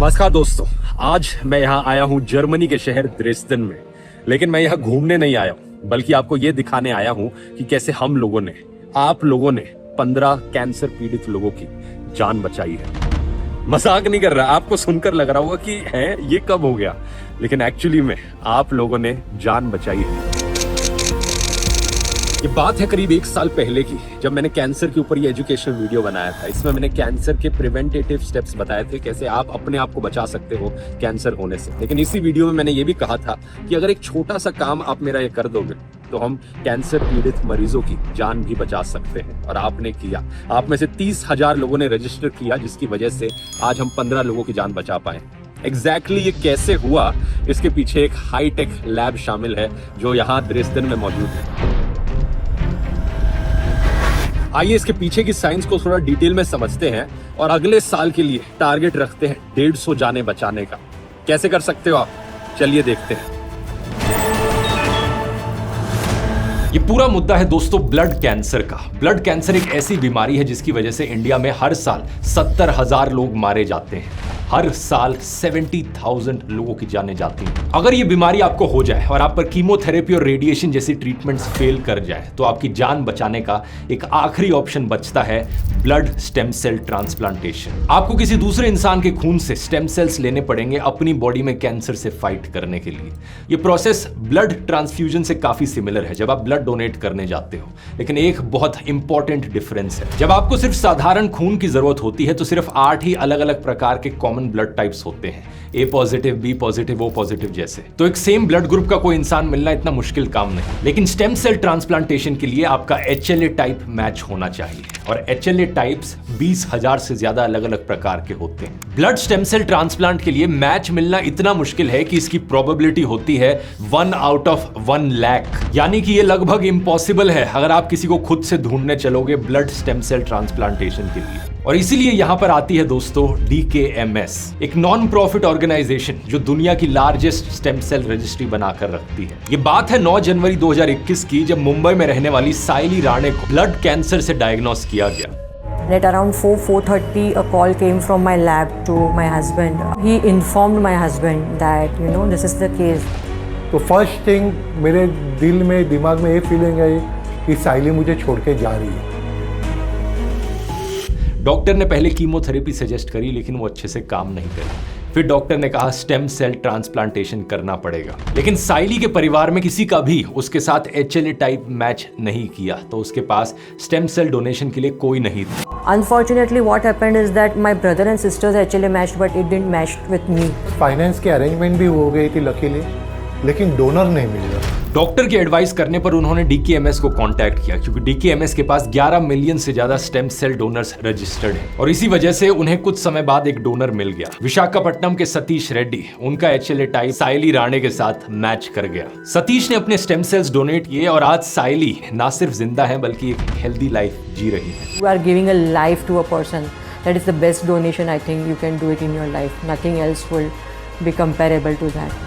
नमस्कार दोस्तों, आज मैं यहाँ आया हूँ जर्मनी के शहर ड्रेसडन में। लेकिन मैं यहाँ घूमने नहीं आया हूँ, बल्कि आपको ये दिखाने आया हूँ कि कैसे हम लोगों ने, आप लोगों ने 15 कैंसर पीड़ित लोगों की जान बचाई है। मजाक नहीं कर रहा, आपको सुनकर लग रहा होगा कि है ये कब हो गया, लेकिन एक्चुअली में आप लोगों ने जान बचाई है। ये बात है करीब 1 साल पहले की, जब मैंने कैंसर के ऊपर ये एजुकेशनल वीडियो बनाया था। इसमें मैंने कैंसर के प्रिवेंटेटिव स्टेप्स बताए थे, कैसे आप अपने आप को बचा सकते हो कैंसर होने से। लेकिन इसी वीडियो में मैंने ये भी कहा था कि अगर एक छोटा सा काम आप मेरा ये कर दोगे तो हम कैंसर पीड़ित मरीजों की जान भी बचा सकते हैं। और आपने किया। आप में से 30,000 लोगों ने रजिस्टर किया, जिसकी वजह से आज हम 15 लोगों की जान बचा पाए। एग्जैक्टली ये कैसे हुआ, इसके पीछे एक हाईटेक लैब शामिल है जो यहाँ ड्रेसडन में मौजूद है। आइए इसके पीछे की साइंस को थोड़ा डिटेल में समझते हैं और अगले साल के लिए टारगेट रखते हैं 150 जानें बचाने का। कैसे कर सकते हो आप, चलिए देखते हैं। ये पूरा मुद्दा है दोस्तों ब्लड कैंसर का। ब्लड कैंसर एक ऐसी बीमारी है जिसकी वजह से इंडिया में हर साल 70,000 लोग मारे जाते हैं। हर साल 70,000 लोगों की जानें जाती हैं। अगर ये बीमारी आपको हो जाए और आप पर कीमोथेरेपी और रेडिएशन जैसी ट्रीटमेंट्स फेल कर जाए, तो आपकी जान बचाने का एक आखिरी ऑप्शन बचता है ब्लड स्टेम सेल ट्रांसप्लांटेशन। आपको किसी दूसरे इंसान के खून से स्टेम सेल्स लेने पड़ेंगे अपनी बॉडी में कैंसर से फाइट करने के लिए। ये प्रोसेस ब्लड ट्रांसफ्यूजन से काफी सिमिलर है जब आप ब्लड डोनेट करने जाते हो, लेकिन एक बहुत इंपॉर्टेंट डिफरेंस है। जब आपको सिर्फ साधारण खून की जरूरत होती है तो सिर्फ 8 ही अलग अलग प्रकार के कॉमन ब्लड टाइप्स होते हैं, A positive, B positive, O positive जैसे। तो एक सेम ब्लड ग्रुप का कोई इंसान मिलना इतना मुश्किल काम नहीं। लेकिन स्टेम सेल ट्रांसप्लांटेशन के लिए आपका HLA टाइप मैच होना चाहिए, और HLA टाइप्स 20,000 से ज्यादा अलग अलग प्रकार के होते हैं। ब्लड स्टेम सेल ट्रांसप्लांट के लिए मैच मिलना इतना मुश्किल है कि इसकी प्रोबेबिलिटी होती है 1 आउट ऑफ 1 लाख, यानी कि ये लगभग इम्पॉसिबल है अगर आप किसी को खुद से ढूंढने चलोगे ब्लड स्टेम सेल ट्रांसप्लांटेशन के लिए। और इसीलिए यहां पर आती है दोस्तों DKMS, एक नॉन प्रॉफिट ऑर्गेनाइजेशन जो दुनिया की लार्जेस्ट स्टेम सेल रजिस्ट्री बनाकर रखती है। ये बात है 9 जनवरी 2021 की, जब मुंबई में रहने वाली साइली राणे को ब्लड कैंसर से डायग्नोस किया गया। At around 4:30 a call came from my lab to my husband. He informed my husband that this is the case. तो फर्स्ट थिंग मेरे दिल में, दिमाग में ये फीलिंग है कि साइली मुझे छोड़ के जा रही है। डॉक्टर ने पहले कीमोथेरेपी सजेस्ट करी, लेकिन वो अच्छे से काम नहीं करी। फिर डॉक्टर ने कहा स्टेम सेल ट्रांसप्लांटेशन करना पड़ेगा। लेकिन साइली के परिवार में किसी का भी उसके साथ HLA टाइप मैच नहीं किया, तो उसके पास स्टेम सेल डोनेशन के लिए कोई नहीं था। Unfortunately, what happened is that my brother and sisters HLA matched, but it didn't match with me. Finance की अरेंजमेंट भी हो गई थी लकीली, लेकिन डोनर नहीं मिल रहा। डॉक्टर के एडवाइस करने पर उन्होंने DKMS को कांटेक्ट किया, क्योंकि DKMS के पास 11 मिलियन से ज्यादा स्टेम सेल डोनर्स रजिस्टर्ड हैं, और इसी वजह से उन्हें कुछ समय बाद एक डोनर मिल गया। विशाखापट्टनम के सतीश रेड्डी, उनका HLA टाइप साइली राणे के साथ मैच कर गया। सतीश ने अपने स्टेम सेल्स डोनेट किए और आज साइली ना सिर्फ जिंदा है बल्कि एक हेल्दी लाइफ जी रही है। You are giving a life to a person. That is the best donation I think you can do it in your life. Nothing else will be comparable to that.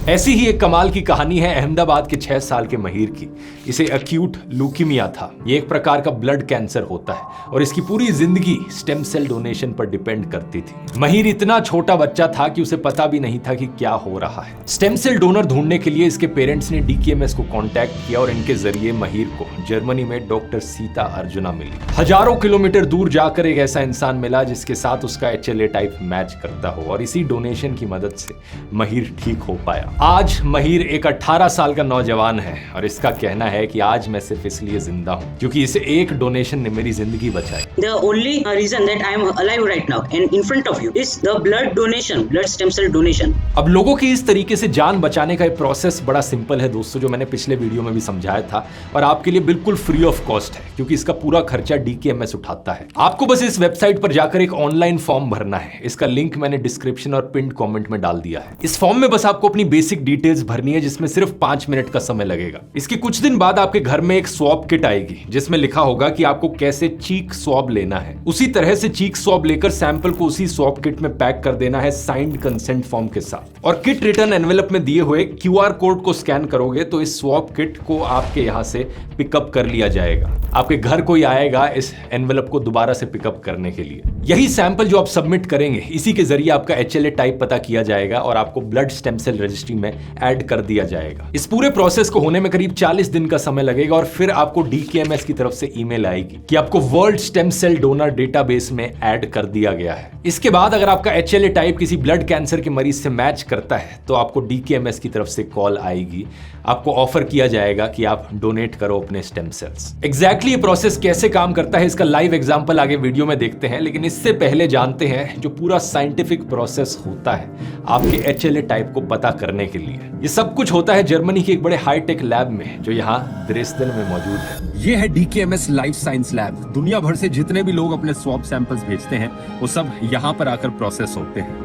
ऐसी ही एक कमाल की कहानी है अहमदाबाद के 6 साल के महीर की। इसे एक्यूट ल्यूकीमिया था। ये एक प्रकार का ब्लड कैंसर होता है और इसकी पूरी जिंदगी स्टेम सेल डोनेशन पर डिपेंड करती थी। महीर इतना छोटा बच्चा था कि उसे पता भी नहीं था कि क्या हो रहा है। स्टेम सेल डोनर ढूंढने के लिए इसके पेरेंट्स ने DKMS को कॉन्टैक्ट किया और इनके जरिए महीर को जर्मनी में डॉक्टर सीता अर्जुना मिली। हजारों किलोमीटर दूर जाकर एक ऐसा इंसान मिला जिसके साथ उसका HLA टाइप मैच करता हो, और इसी डोनेशन की मदद से महीर ठीक हो पाया। आज महीर एक 18 साल का नौजवान है और इसका कहना है कि आज मैं सिर्फ इसलिए जिंदा हूं क्योंकि इसे एक डोनेशन ने मेरी जिंदगी बचाई। The only reason that I am alive right now and in front of you is the blood donation, blood stem cell donation. अब लोगों की इस तरीके से जान बचाने का प्रोसेस बड़ा सिंपल है दोस्तों, जो मैंने पिछले वीडियो में भी समझाया था, और आपके लिए बिल्कुल फ्री ऑफ कॉस्ट है क्योंकि इसका पूरा खर्चा DKMS उठाता है। आपको बस इस वेबसाइट पर जाकर एक ऑनलाइन फॉर्म भरना है। इसका लिंक मैंने डिस्क्रिप्शन और पिन कमेंट में डाल दिया है। इस फॉर्म में बस आपको अपनी बेसिक डिटेल्स भरनी है जिसमें सिर्फ 5 मिनट का समय लगेगा। इसके कुछ दिन बाद आपके घर में एक स्वैब किट आएगी जिसमें लिखा होगा कि आपको कैसे चीक स्वैब लेना है। उसी तरह से चीक स्वैब लेकर सैंपल को उसी स्वैब किट में पैक कर देना है साइंड कंसेंट फॉर्म के साथ। और किट रिटर्न एनवेलप में दिए हुए QR कोड को स्कैन करोगे तो इस स्वैब किट को आपके यहां से पिकअप कर लिया जाएगा। आपके घर कोई आएगा इस एनवेलप को दोबारा से पिकअप करने के लिए। यही सैंपल जो आप सबमिट करेंगे, इसी के जरिए आपका HLA टाइप पता किया जाएगा और आपको ब्लड स्टेम सेल रजिस्ट्री में ऐड कर दिया जाएगा। इस पूरे प्रोसेस को होने में करीब 40 दिन का समय लगेगा और फिर आपको DKMS की तरफ से ईमेल आएगी कि आपको world stem cell donor database में ऐड कर दिया गया है। इसके बाद अगर आपका HLA टाइप किसी ब्लड कैंसर के मरीज से मैच करता है तो आपको DKMS की तरफ से कॉल आएगी। आपको ऑफर किया जाएगा कि आप डोनेट करो अपने स्टेम सेल्स। एग्जैक्टली ये प्रोसेस कैसे काम करता है इसका लाइव एग्जांपल आगे वीडियो में देखते हैं, लेकिन इससे पहले जानते हैं जो पूरा साइंटिफिक प्रोसेस होता है आपके HLA टाइप को पता करने के लिए। ये सब कुछ होता है जर्मनी के एक बड़े हाईटेक लैब में जो यहाँ ड्रेसडेन में मौजूद है। ये है DKMS लाइफ साइंस लैब। दुनिया भर से जितने भी लोग अपने स्वैब सैंपल्स भेजते हैं वो सब यहाँ पर आकर प्रोसेस होते हैं।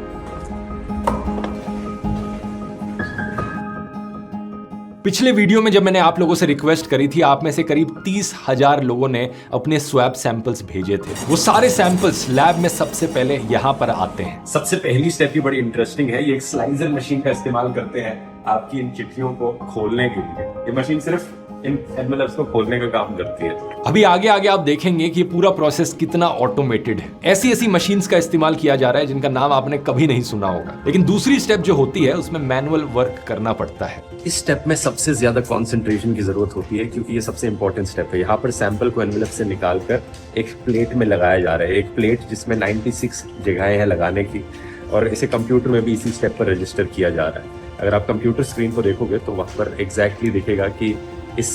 पिछले वीडियो में जब मैंने आप लोगों से रिक्वेस्ट करी थी, आप में से करीब 30,000 लोगों ने अपने स्वैब सैंपल्स भेजे थे। वो सारे सैंपल्स लैब में सबसे पहले यहाँ पर आते हैं। सबसे पहली स्टेप ही बड़ी इंटरेस्टिंग है। ये एक स्लाइजर मशीन का इस्तेमाल करते हैं आपकी इन चिट्ठियों को खोलने के लिए। ये मशीन सिर्फ इन एनवेलप्स को खोलने का काम करती है। अभी आगे आगे आप देखेंगे कि ये पूरा प्रोसेस कितना ऑटोमेटेड है। ऐसी मशीन्स का इस्तेमाल किया जा रहा है जिनका नाम आपने कभी नहीं सुना होगा। लेकिन दूसरी स्टेप जो होती है उसमें मैनुअल वर्क करना पड़ता है। इस स्टेप में सबसे ज्यादा कंसंट्रेशन की जरूरत होती है क्योंकि ये सबसे इंपॉर्टेंट स्टेप है। यहाँ पर सैंपल को एनवेलप से निकालकर एक प्लेट में लगाया जा रहा है। एक प्लेट जिसमें 96 जगहें हैं लगाने की, और इसे कंप्यूटर में भी इसी स्टेप पर रजिस्टर किया जा रहा है। अगर आप कंप्यूटर स्क्रीन को देखोगे तो वहां पर एग्जैक्टली दिखेगा कि इस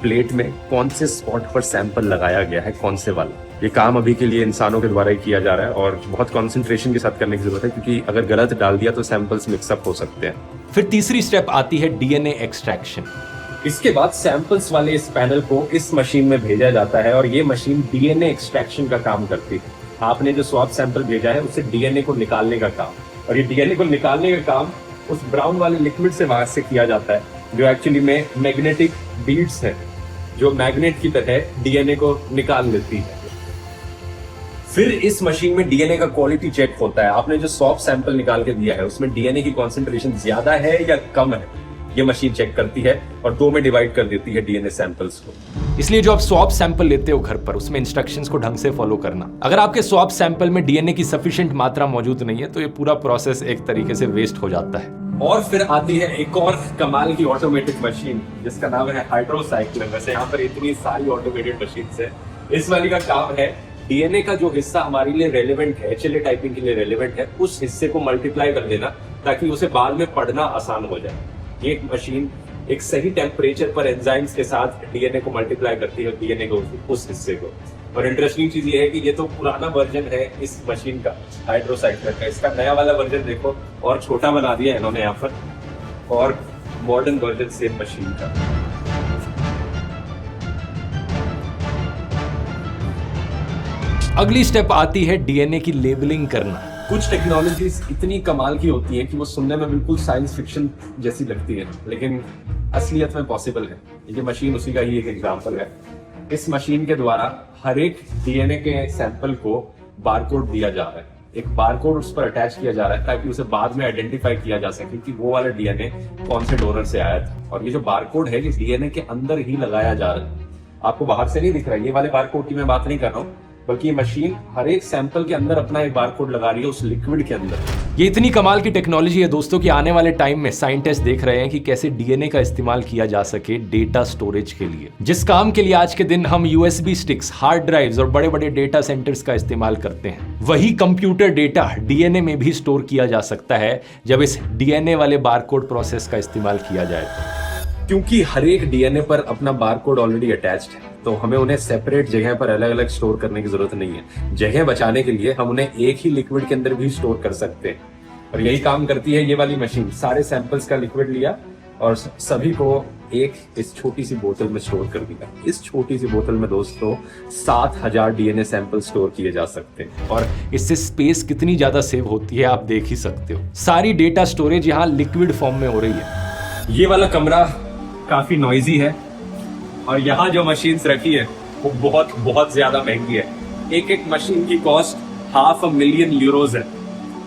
प्लेट में कौन से स्पॉट पर सैंपल लगाया गया है, कौन से वाला। ये काम अभी के लिए इंसानों के द्वारा ही किया जा रहा है और बहुत कंसंट्रेशन के साथ करने की जरूरत है क्योंकि अगर गलत डाल दिया तो सैंपल्स मिक्सअप हो सकते हैं। फिर तीसरी स्टेप आती है DNA एक्सट्रैक्शन। इसके बाद सैंपल्स वाले इस पैनल को इस मशीन में भेजा जाता है और ये मशीन DNA एक्सट्रैक्शन का काम करती है। आपने जो स्वैब सैंपल भेजा है उससे DNA को निकालने का काम, और ये DNA को निकालने का काम उस ब्राउन वाले लिक्विड से वहां से किया जाता है जो एक्चुअली में मैग्नेटिक बीड्स है, जो मैग्नेट की तरह DNA को निकाल लेती है। फिर इस मशीन में DNA का क्वालिटी चेक होता है। आपने जो स्वैब सैंपल निकाल के दिया है उसमें DNA की कॉन्सेंट्रेशन ज्यादा है या कम है, ये मशीन चेक करती है और 2 में डिवाइड कर देती है DNA सैंपल्स को। इसलिए जो आप स्वैब सैंपल लेते हो घर पर, उसमें इंस्ट्रक्शंस को ढंग से फॉलो करना। अगर आपके स्वैब सैंपल में DNA की सफिशिएंट मात्रा मौजूद नहीं है तो ये पूरा प्रोसेस एक तरीके से वेस्ट हो जाता है। और फिर आती है एक और कमाल की ऑटोमेटिक मशीन जिसका नाम है हाइड्रोसाइक्लर। वैसे यहाँ पर इतनी सारी ऑटोमेटेड मशीन्स है। इस वाली का काम है DNA का जो हिस्सा हमारे लिए रेलेवेंट है, HLA टाइपिंग के लिए रेलेवेंट है, उस हिस्से को मल्टीप्लाई कर देना ताकि उसे बाद में पढ़ना आसान हो जाए। ये मशीन एक सही टेम्परेचर पर एंजाइम्स के साथ DNA को मल्टीप्लाई करती है, DNA को उस हिस्से को। और इंटरेस्टिंग चीज ये है कि ये तो पुराना वर्जन है इस मशीन का, हाइड्रोसाइक्लर का। इसका नया वाला वर्जन देखो और छोटा बना दिया है इन्होंने यहाँ पर, और मॉडर्न वर्जन सेम मशीन का। अगली स्टेप आती है DNA की लेबलिंग करना। कुछ टेक्नोलॉजीज इतनी कमाल की होती हैं कि वो सुनने में बिल्कुल साइंस फिक्शन जैसी लगती है, लेकिन असलियत में पॉसिबल है। ये मशीन उसी का ही एक एग्जांपल है। इस मशीन के द्वारा हर एक DNA के सैंपल को बारकोड दिया जा रहा है। एक बारकोड उस पर अटैच किया जा रहा है ताकि उसे बाद में आइडेंटिफाई किया जा सके कि वो वाला DNA कौन से डोनर से आया था। और ये जो बारकोड है ये DNA के अंदर ही लगाया जा रहा है, आपको बाहर से नहीं दिख रहा है। ये वाले बारकोड की मैं बात नहीं कर रहा हूँ, बल्कि ये मशीन हर एक सैंपल के अंदर अपना एक बारकोड लगा रही है उस लिक्विड के अंदर। ये इतनी कमाल की टेक्नोलॉजी है दोस्तों कि आने वाले टाइम में साइंटिस्ट देख रहे हैं कि कैसे DNA का इस्तेमाल किया जा सके डेटा स्टोरेज के लिए। जिस काम के लिए आज के दिन हम USB स्टिक्स, हार्ड ड्राइव्स और बड़े बड़े डेटा सेंटर्स का इस्तेमाल करते हैं, वही कंप्यूटर डेटा DNA में भी स्टोर किया जा सकता है जब इस DNA वाले बारकोड प्रोसेस का इस्तेमाल किया जाए तो। क्योंकि हर एक DNA पर अपना बारकोड ऑलरेडी अटैच्ड है तो हमें उन्हें सेपरेट जगह पर अलग अलग स्टोर करने की जरूरत नहीं है। जगह बचाने के लिए हम उन्हें एक ही लिक्विड के अंदर भी स्टोर कर सकते हैं और यही काम करती है ये वाली मशीन। सारे सैंपल्स का लिक्विड लिया और सभी को एक इस छोटी सी बोतल में स्टोर कर दिया। इस छोटी सी बोतल में दोस्तों 7000 डीएनए सैंपल स्टोर किए जा सकते हैं और इससे स्पेस कितनी ज्यादा सेव होती है आप देख ही सकते हो। सारी डेटा स्टोरेज यहाँ लिक्विड फॉर्म में हो रही है। ये वाला कमरा काफी नॉइजी है और यहाँ जो मशीन्स रखी है वो बहुत ज्यादा महंगी है। एक मशीन की कॉस्ट $500,000 यूरोज है।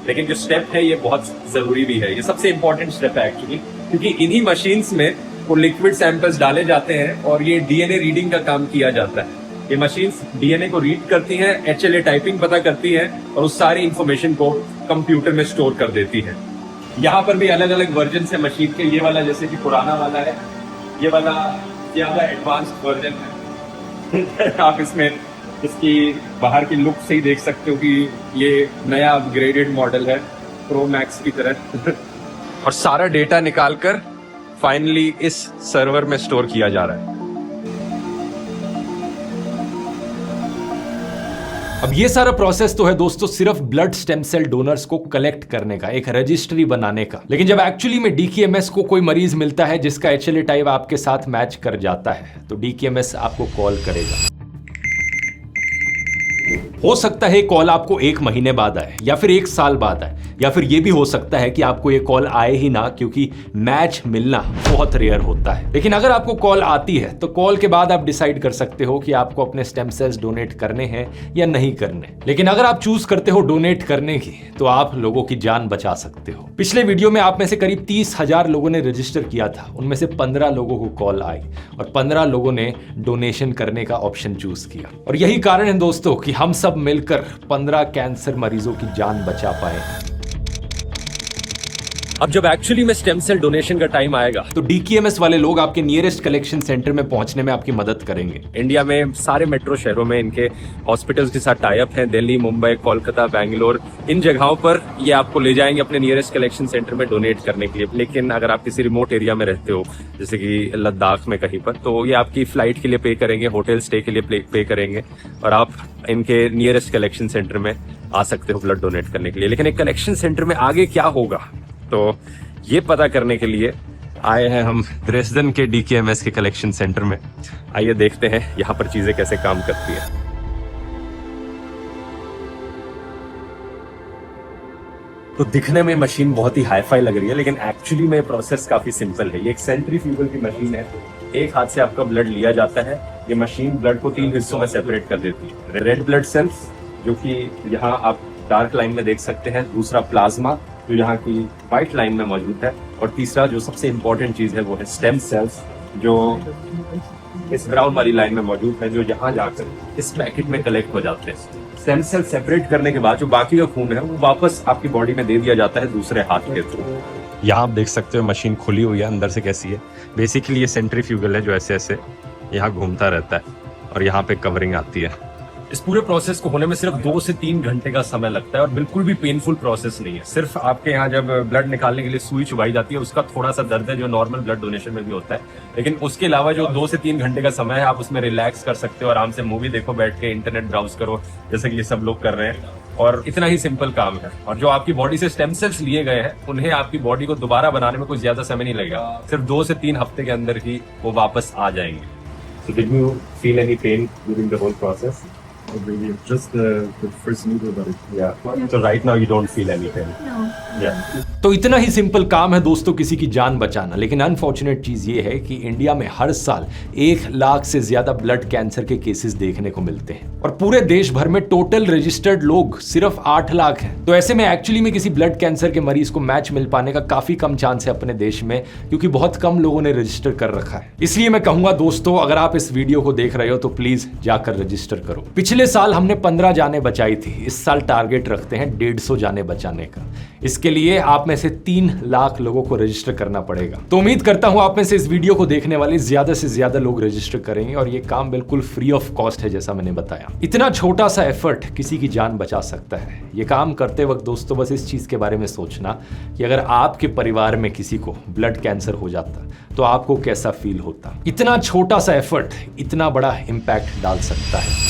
लेकिन जो स्टेप है ये बहुत जरूरी भी है, ये सबसे इंपॉर्टेंट स्टेप है एक्चुअली, क्योंकि इन्हीं मशीन्स में वो लिक्विड सैंपल्स डाले जाते हैं और ये डीएनए रीडिंग का काम किया जाता है। ये मशीन्स डीएनए को रीड करती हैं, एचएलए टाइपिंग पता करती है और उस सारी इंफॉर्मेशन को कंप्यूटर में स्टोर कर देती है। यहाँ पर भी अलग अलग वर्जन है मशीन के। ये वाला जैसे कि पुराना वाला है, ये वाला ज्यादा एडवांस्ड वर्जन है। आप इसमें इसकी बाहर की लुक से ही देख सकते हो कि ये नया अपग्रेडेड मॉडल है प्रो मैक्स की तरह। और सारा डेटा निकालकर फाइनली इस सर्वर में स्टोर किया जा रहा है। अब ये सारा प्रोसेस तो है दोस्तों सिर्फ ब्लड स्टेम सेल डोनर्स को कलेक्ट करने का, एक रजिस्ट्री बनाने का। लेकिन जब एक्चुअली में डीकेएमएस को कोई मरीज मिलता है जिसका एचएलए टाइप आपके साथ मैच कर जाता है तो डीकेएमएस आपको कॉल करेगा। हो सकता है कॉल आपको 1 महीने बाद आए या फिर 1 साल बाद आए, या फिर यह भी हो सकता है कि आपको ये कॉल आए ही ना, क्योंकि मैच मिलना बहुत रेयर होता है। लेकिन अगर आपको कॉल आती है तो कॉल के बाद आप डिसाइड कर सकते हो कि आपको अपने स्टेम सेल्स डोनेट करने हैं या नहीं करने। लेकिन अगर आप चूज करते हो डोनेट करने की तो आप लोगों की जान बचा सकते हो। पिछले वीडियो में आप में से करीब 30,000 लोगों ने रजिस्टर किया था, उनमें से 15 लोगों को कॉल आई और 15 लोगों ने डोनेशन करने का ऑप्शन चूज किया। और यही कारण है दोस्तों कि हम सब मिलकर 15 कैंसर मरीजों की जान बचा पाए। अब जब एक्चुअली में स्टेम सेल डोनेशन का टाइम आएगा तो डीकेएमएस वाले लोग आपके नियरेस्ट कलेक्शन सेंटर में पहुंचने में आपकी मदद करेंगे। इंडिया में सारे मेट्रो शहरों में इनके हॉस्पिटल्स के साथ टाई अप हैं। दिल्ली, मुंबई, कोलकाता, बेंगलोर, इन जगहों पर ये आपको ले जाएंगे अपने नियरेस्ट कलेक्शन सेंटर में डोनेट करने के लिए। लेकिन अगर आप किसी रिमोट एरिया में रहते हो जैसे कि लद्दाख में कहीं पर, तो ये आपकी फ्लाइट के लिए पे करेंगे, होटल स्टे के लिए पे करेंगे और आप इनके नियरेस्ट कलेक्शन सेंटर में आ सकते हो ब्लड डोनेट करने के लिए। लेकिन एक कलेक्शन सेंटर में आगे क्या होगा तो ये पता करने के लिए आए हैं हम ड्रेसडन के डीकेएमएस के कलेक्शन सेंटर में। आइए देखते हैं यहाँ पर चीजें कैसे काम करती है। तो दिखने में मशीन बहुत ही हाईफाई लग रही है, लेकिन एक्चुअली में प्रोसेस काफी सिंपल है। ये एक सेंट्रीफ्यूगल की मशीन है। एक हाथ से आपका ब्लड लिया जाता है। ये मशीन ब्लड को 3 हिस्सों में सेपरेट कर देती है। रेड ब्लड सेल्स जो कि यहाँ आप डार्क लाइन में देख सकते हैं, दूसरा प्लाज्मा जो यहाँ की व्हाइट लाइन में मौजूद है, और तीसरा जो सबसे इंपॉर्टेंट चीज है वो है स्टेम सेल्स जो इस ब्राउन वाली लाइन में मौजूद है, जो यहाँ जाकर इस पैकेट में कलेक्ट हो जाते हैं। स्टेम सेल सेपरेट करने के बाद जो बाकी का खून है वो वापस आपकी बॉडी में दे दिया जाता है दूसरे हाथ के थ्रू। यहाँ आप देख सकते हो मशीन खुली हुई है, अंदर से कैसी है। बेसिकली ये सेंट्रीफ्यूगल है जो ऐसे ऐसे यहाँ घूमता रहता है और यहाँ पे कवरिंग आती है। इस पूरे प्रोसेस को होने में सिर्फ 2 से 3 घंटे का समय लगता है और बिल्कुल भी पेनफुल प्रोसेस नहीं है। सिर्फ आपके यहाँ जब ब्लड निकालने के लिए सुई चुभाई जाती है उसका थोड़ा सा दर्द है जो नॉर्मल ब्लड डोनेशन में भी होता है, लेकिन उसके अलावा जो 2 से 3 घंटे का समय है आप उसमें रिलैक्स कर सकते हो, आराम से मूवी देखो, बैठ के इंटरनेट ब्राउज करो जैसे कि ये सब लोग कर रहे हैं। और इतना ही सिंपल काम है। और जो आपकी बॉडी से स्टेम सेल्स लिए गए हैं उन्हें आपकी बॉडी को दोबारा बनाने में कुछ ज्यादा समय नहीं लगेगा, सिर्फ 2 से 3 हफ्ते के अंदर ही वो वापस आ जाएंगे। So did you feel any pain during the whole process? Just the first needle, but Yeah. So right now you don't feel any pain. no. Yeah. तो इतना ही सिंपल काम है दोस्तों किसी की जान बचाना। लेकिन अनफॉर्चुनेट चीज ये है कि इंडिया में हर साल 1 लाख से ज्यादा ब्लड कैंसर के केसेस देखने को मिलते हैं और पूरे देश भर में टोटल रजिस्टर्ड लोग सिर्फ 8 लाख हैं। तो ऐसे में एक्चुअली में किसी ब्लड कैंसर के मरीज को मैच मिल पाने का काफी कम चांस है अपने देश में, क्योंकि बहुत कम लोगों ने रजिस्टर कर रखा है। इसलिए मैं कहूंगा दोस्तों, अगर आप इस वीडियो को देख रहे हो तो प्लीज जाकर रजिस्टर करो। पिछले साल हमने 15 जाने बचाई थी, इस साल टारगेट रखते हैं 150 जाने बचाने का। इसके लिए आप में से 3 लाख लोगों को रजिस्टर करना पड़ेगा। तो उम्मीद करता हूं आप में से इस वीडियो को देखने वाले ज्यादा से ज्यादा लोग रजिस्टर करेंगे और ये काम बिल्कुल फ्री ऑफ कॉस्ट है जैसा मैंने बताया। इतना छोटा सा एफर्ट किसी की जान बचा सकता है। ये काम करते वक्त दोस्तों बस इस चीज के बारे में सोचना कि अगर आपके परिवार में किसी को ब्लड कैंसर हो जाता तो आपको कैसा फील होता। इतना छोटा सा एफर्ट इतना बड़ा इंपैक्ट डाल सकता है।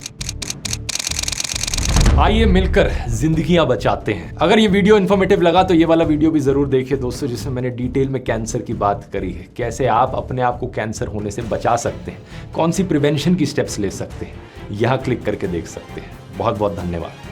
आइए मिलकर जिंदगियां बचाते हैं। अगर ये वीडियो इन्फॉर्मेटिव लगा तो ये वाला वीडियो भी जरूर देखिए दोस्तों, जिसमें मैंने डिटेल में कैंसर की बात करी है, कैसे आप अपने आप को कैंसर होने से बचा सकते हैं, कौन सी प्रिवेंशन की स्टेप्स ले सकते हैं, यहाँ क्लिक करके देख सकते हैं। बहुत बहुत धन्यवाद।